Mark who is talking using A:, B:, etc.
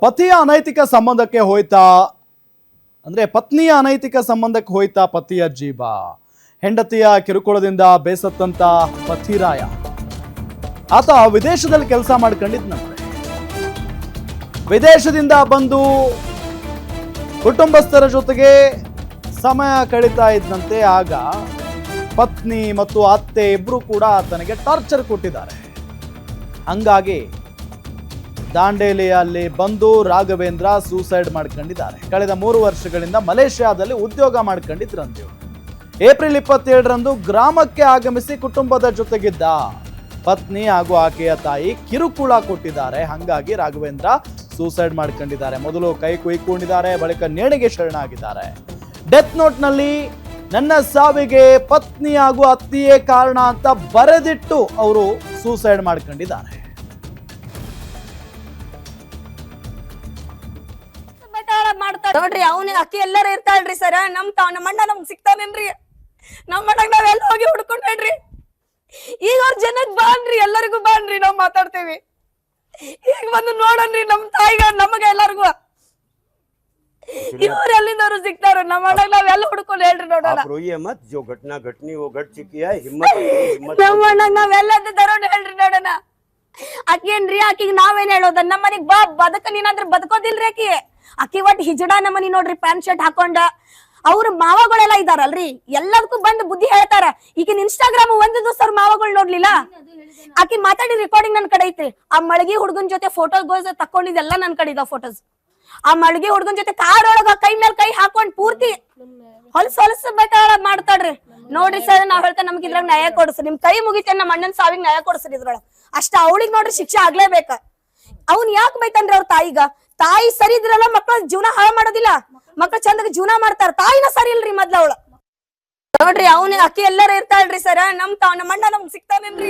A: ಪತಿಯ ಅನೈತಿಕ ಸಂಬಂಧಕ್ಕೆ ಹೋಯ್ತಾ ಅಂದ್ರೆ ಪತ್ನಿಯ ಅನೈತಿಕ ಸಂಬಂಧಕ್ಕೆ ಹೋಯ್ತಾ ಪತಿಯ ಜೀವ. ಹೆಂಡತಿಯ ಕಿರುಕುಳದಿಂದ ಬೇಸತ್ತಂತ ಪತಿರಾಯ ಆತ ವಿದೇಶದಲ್ಲಿ ಕೆಲಸ ಮಾಡ್ಕೊಂಡಿದ್ನಂತೆ. ವಿದೇಶದಿಂದ ಬಂದು ಕುಟುಂಬಸ್ಥರ ಜೊತೆಗೆ ಸಮಯ ಕಳೀತಾ ಇದ್ದಂತೆ ಆಗ ಪತ್ನಿ ಮತ್ತು ಅತ್ತೆ ಇಬ್ರು ಕೂಡ ಆತನಿಗೆ ಟಾರ್ಚರ್ ಕೊಟ್ಟಿದ್ದಾರೆ. ಹಂಗಾಗಿ ದಾಂಡೇಲಿಯಲ್ಲಿ ಬಂದು ರಾಘವೇಂದ್ರ ಸೂಸೈಡ್ ಮಾಡ್ಕೊಂಡಿದ್ದಾರೆ. ಕಳೆದ 3 ವರ್ಷಗಳಿಂದ ಮಲೇಷ್ಯಾದಲ್ಲಿ ಉದ್ಯೋಗ ಮಾಡ್ಕೊಂಡಿದ್ರಂತೆ. ಏಪ್ರಿಲ್ 27ರಂದು ಗ್ರಾಮಕ್ಕೆ ಆಗಮಿಸಿ ಕುಟುಂಬದ ಜೊತೆಗಿದ್ದ ಪತ್ನಿ ಹಾಗೂ ಆಕೆಯ ತಾಯಿ ಕಿರುಕುಳ ಕೊಟ್ಟಿದ್ದಾರೆ. ಹಂಗಾಗಿ ರಾಘವೇಂದ್ರ ಸೂಸೈಡ್ ಮಾಡ್ಕೊಂಡಿದ್ದಾರೆ. ಮೊದಲು ಕೈ ಕುಯ್ಕೊಂಡಿದ್ದಾರೆ, ಬಳಿಕ ನೇಣಿಗೆ ಶರಣಾಗಿದ್ದಾರೆ. ಡೆತ್ ನೋಟ್ನಲ್ಲಿ ನನ್ನ ಸಾವಿಗೆ ಪತ್ನಿ ಹಾಗೂ ಅತ್ತಿಯೇ ಕಾರಣ ಅಂತ ಬರೆದಿಟ್ಟು ಅವರು ಸೂಸೈಡ್ ಮಾಡ್ಕೊಂಡಿದ್ದಾರೆ.
B: ನೋಡ್ರಿ ಅವನ ಅಕ್ಕಿ ಎಲ್ಲಾರ ಇರ್ತಾಳ್ರಿ ಸರ. ನಮ್ಮ ಅಣ್ಣ ನಮ್ಗ್ ಸಿಕ್ತಾನೇನ್ರಿ? ನಮ್ಮ ಅಣ್ಣಗ್ ನಾವೆಲ್ಲ ಹೋಗಿ ಹುಡ್ಕೊಂಡ್ರಿ. ಈಗ ಅವ್ರ ಜನಕ್ ಬಾನ್ರಿ, ಎಲ್ಲರಿಗೂ ಬಾನ್ರಿ, ನಾವ್ ಮಾತಾಡ್ತೇವಿ. ಈಗ ಬಂದು ನೋಡನ್ರಿ ನಮ್ ತಾಯಿಗ ನಮಗ ಎಲ್ಲರಿಗೂ ಇವ್ರ ಎಲ್ಲಿಂದವ್ರು ಸಿಗ್ತಾರ. ನಮ್ಮ ಅಣ್ಣಗ್ ನಾವೆಲ್ಲ ಹುಡ್ಕೊಂಡು ಹೇಳ್ರಿ ನೋಡೋಣ.
C: जो घटना घटनी वो घट चुकी है. हिम्मत
B: ನಮ್ಮ ಅಣ್ಣಗ್ ನಾವೆಲ್ಲ ತರೋಣ ಹೇಳ್ರಿ ನೋಡೋಣ. ಆಕೇನ್ರಿ ಆಕಿಗ್ ನಾವೇನ್ ಹೇಳೋದ? ನಮ್ಮ ಮನಿಗ್ ಬಾ ಬದಕ ನೀನಾದ್ರ ಬದುಕೋದಿಲ್ರಿ ಆಕಿ. ಅಕ್ಕಿ ಒಟ್ಟು ಹಿಜಡ ನಮ್ಮನಿ ನೋಡ್ರಿ, ಪ್ಯಾಂಟ್ ಶರ್ಟ್ ಹಾಕೊಂಡ. ಅವ್ರ ಮಾವಗಳೆಲ್ಲ ಇದಾರಲ್ರಿ, ಎಲ್ಲದಕ್ಕೂ ಬಂದು ಬುದ್ಧಿ ಹೇಳ್ತಾರ. ಈಗಿನ ಇನ್ಸ್ಟಾಗ್ರಾಮ್ ಒಂದು ದಿವಸ ಅವ್ರ ಮಾವಗಳು ನೋಡ್ಲಿಲ್ಲ. ಆಕಿ ಮಾತಾಡಿ ರೆಕಾರ್ಡಿಂಗ್ ನನ್ ಕಡೆ ಐತ್ರಿ. ಆ ಮಳಗಿ ಹುಡ್ಗನ್ ಜೊತೆ ಫೋಟೋಸ್ ತಕೊಂಡಿದ್ದೆಲ್ಲ ನನ್ ಕಡೆ ಇದಾವ ಫೋಟೋಸ್. ಆ ಮಳಗಿ ಹುಡ್ಗನ್ ಜೊತೆ ಕಾರ್ ಒಳಗ ಕೈ ಮೇಲೆ ಕೈ ಹಾಕೊಂಡ್ ಪೂರ್ತಿ ಹೊಲಸು ಬೇಕಾಳ ಮಾಡ್ತಾಡ್ರಿ. ನೋಡ್ರಿ ಸರ್, ನಾವ್ ಹೇಳ್ತೇವೆ ನಮ್ಗೆ ಇದ್ರಾಗ ನ್ಯಾಯ ಕೊಡ್ಸ್ರಿ. ನಿಮ್ ಕೈ ಮುಗಿತೇನೆ ನಮ್ಮ ಅಣ್ಣನ್ ಸಾವಿಗೆ ನ್ಯಾಯ ಕೊಡ್ಸ್ರಿ. ಇದ್ರೊಳಗ ಅಷ್ಟ ಅವಳಿಗೆ ನೋಡ್ರಿ ಶಿಕ್ಷೆ ಆಗ್ಲೇಬೇಕ. ಅವ್ನ್ ಯಾಕೆ ಬೈತಾನ್ರಿ ಅವ್ರ ತಾಯಿಗ? ತಾಯಿ ಸರಿ ಇದ್ರಲ್ಲ ಮಕ್ಳ ಜೀವನ ಹಾಳು ಮಾಡೋದಿಲ್ಲ, ಮಕ್ಳ ಚಂದಾಗ ಜೀವನ ಮಾಡ್ತಾರ. ತಾಯಿನ ಸರಿ ಇಲ್ರಿ ಮೊದ್ಲ ಅವಳು. ನೋಡ್ರಿ ಅವನ ಅಕ್ಕಿ ಎಲ್ಲಾರ ಇರ್ತಾಳ್ರಿ ಸರ. ನಮ್ಮ ಅಣ್ಣ ನಮ್ಗ್ ಸಿಕ್ತಾನೇನ್ರಿ?